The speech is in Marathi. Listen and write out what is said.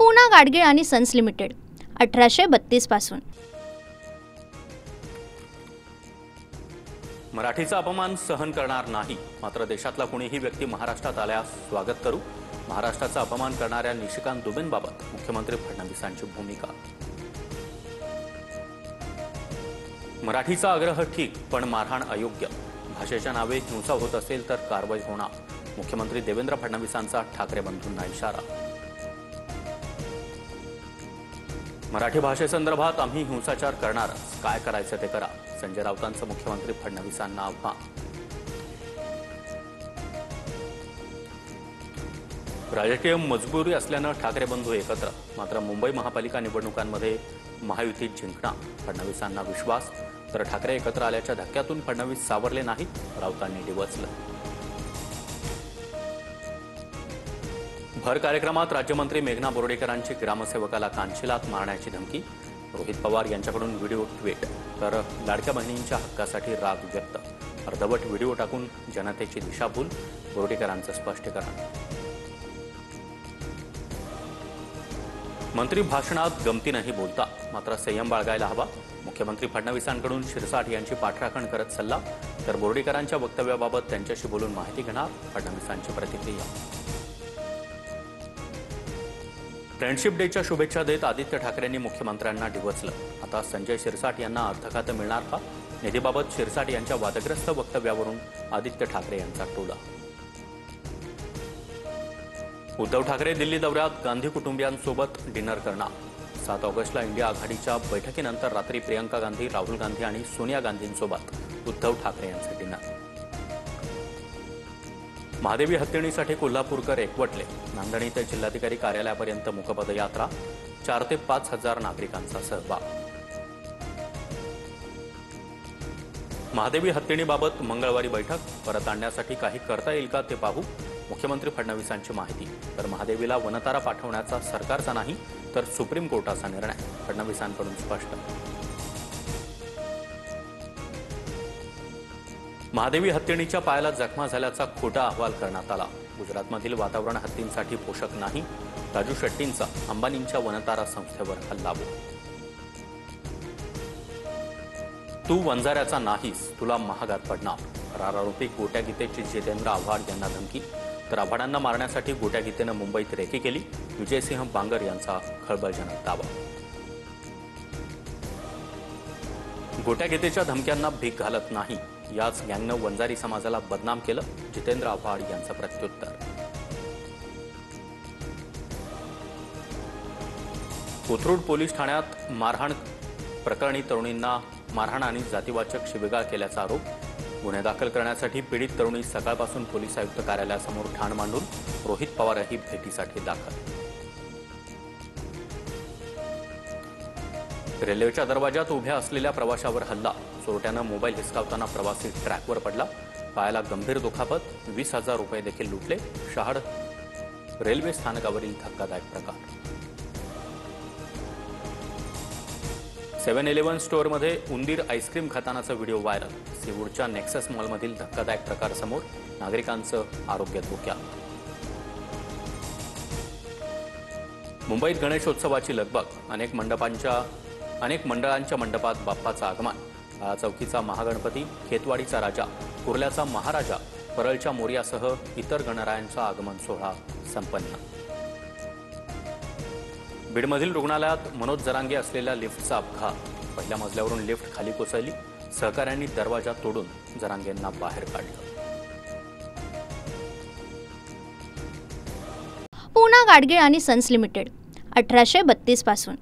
पूना गाडगीळ आणि सन्स लिमिटेड 1832 पासून। मराठीचा अपमान सहन करणार नाही, मात्र देशातला कोणीही व्यक्ती महाराष्ट्रात आल्यास स्वागत करू। महाराष्ट्राचा अपमान करणाऱ्या निशिकांत दुबेंबाबत मुख्यमंत्री फडणवीसांची भूमिका। मराठीचा आग्रह ठीक, पण मारहाण अयोग्य। भाषेच्या नावे हिंसा होत असेल तर कारवाई होणार। मुख्यमंत्री देवेंद्र फडणवीसांचा ठाकरे बंधूंना इशारा। मराठी भाषेसंदर्भात आम्ही हिंसाचार करणारच, काय करायचं ते करा। संजय राऊतांचं मुख्यमंत्री फडणवीसांना आव्हान। राजकीय मजबुरी असल्यानं ठाकरे बंधू एकत्र, मात्र मुंबई महापालिका निवडणुकांमध्ये महायुतीत जिंकणार। फडणवीसांना विश्वास, तर ठाकरे एकत्र आल्याच्या धक्क्यातून फडणवीस सावरले नाहीत, राऊतांनी डिवचलं। भर कार्यक्रमात राज्यमंत्री मेघना बोर्डीकरांची ग्रामसेवकाला कानशिलात मारण्याची धमकी। रोहित पवार यांच्याकडून व्हिडिओ ट्विट, तर लाडक्या बहिणींच्या हक्कासाठी राग व्यक्त। अर्धवट व्हिडिओ टाकून जनतेची दिशाभूल, बोर्डीकरांचं स्पष्टीकरण। मंत्री भाषणात गमतीनंही बोलता, मात्र संयम बाळगायला हवा। मुख्यमंत्री फडणवीसांकडून शिरसाट यांची पाठराखण करत सल्ला, तर बोर्डीकरांच्या वक्तव्याबाबत त्यांच्याशी बोलून माहिती घेणार। फडणवीसांची प्रतिक्रिया। फ्रेंडशिप डेच्या शुभेच्छा देत आदित्य ठाकरेंनी मुख्यमंत्र्यांना डिवचलं। आता संजय शिरसाट यांना अर्थखातं मिळणार का? निधीबाबत शिरसाट यांच्या वादग्रस्त वक्तव्यावरून आदित्य ठाकरे यांचा टोला। उद्धव ठाकरे दिल्ली दौऱ्यात गांधी कुटुंबियांसोबत डिनर करणार। 7 ऑगस्टला इंडिया आघाडीच्या बैठकीनंतर रात्री प्रियंका गांधी, राहुल गांधी आणि सोनिया गांधींसोबत उद्धव ठाकरे यांचं डिनर। महादेवी हत्तीणीसाठी कोल्हापूरकर एकवटले। नांदणी ते जिल्हाधिकारी कार्यालयापर्यंत मूकपदयात्रा, 4 ते 5 हजार नागरिकांचा सहभाग। महादेवी हत्तीणीबाबत मंगळवारी बैठक, परत आणण्यासाठी काही करता येईल का ते पाहू। मुख्यमंत्री फडणवीसांची माहिती, तर महादेवीला वनतारा पाठवण्याचा सरकारचा नाही तर सुप्रीम कोर्टाचा निर्णय, फडणवीसांकडून स्पष्ट। महादेवी हत्तीणीच्या पायाला जखमा झाल्याचा खोटा अहवाल करण्यात आला। गुजरातमधील वातावरण हत्तींसाठी पोषक नाही, राजू शेट्टींचा अंबानींच्या वनतारा संस्थेवर हल्लाबोल। तू वंजाऱ्याचा नाहीस, तुला महागात पडणार। रारारोपी गोट्या गीतेची जितेंद्र आव्हाड यांना धमकी, तर आव्हाडांना मारण्यासाठी गोट्या गीतेनं मुंबईत रेकी केली। विजयसिंह बांगर यांचा खळबळजनक दावा। गोट्या गीतेच्या धमक्यांना भीक घालत नाही, याच गँगनं वंजारी समाजाला बदनाम केलं। जितेंद्र आव्हाड यांचं प्रत्युत्तर। कोथरूड पोलीस ठाण्यात मारहाण प्रकरणी तरुणींना मारहाण आणि जातीवाचक शिवीगाळ केल्याचा आरोप। गुन्हे दाखल करण्यासाठी पीडित तरुणी सकाळपासून पोलीस आयुक्त कार्यालयासमोर ठाण मांडून रोहित पवारही भेटीसाठी दाखल। रेल्वेच्या दरवाजात उभ्या असलेल्या प्रवाशावर हल्ला, चोरट्यानं मोबाईल हिसकावताना प्रवासी ट्रॅकवर पडला। पायाला गंभीर दुखापत, 20,000 रुपये देखील लुटले। शहाड रेल्वे स्थानकावरील धक्कादायक प्रकार। 7-11 स्टोअरमध्ये उंदीर आईस्क्रीम खातानाचा व्हिडिओ व्हायरल। सीवूडच्या नेक्सस मॉलमधील धक्कादायक प्रकार समोर, नागरिकांचं आरोग्य धोक्यात। मुंबईत गणेशोत्सवाची लगबग, अनेक मंडळांच्या मंडपात बाप्पाचं आगमन। चौकीचा महागणपती, खेतवाडीचा राजा, कुर्ल्याचा महाराजा, परळच्या मोर्यासह इतर गणरायांचा आगमन सोहळा संपन्न। बीडमधील रुग्णालयात मनोज जरांगे असलेल्या लिफ्टचा अपघात, पहिल्या मजल्यावरून लिफ्ट खाली कोसळली। सहकाऱ्यांनी दरवाजा तोडून जरांगेंना बाहेर काढलं। पूना गाडगीळ आणि सन्स लिमिटेड 1832 पासून।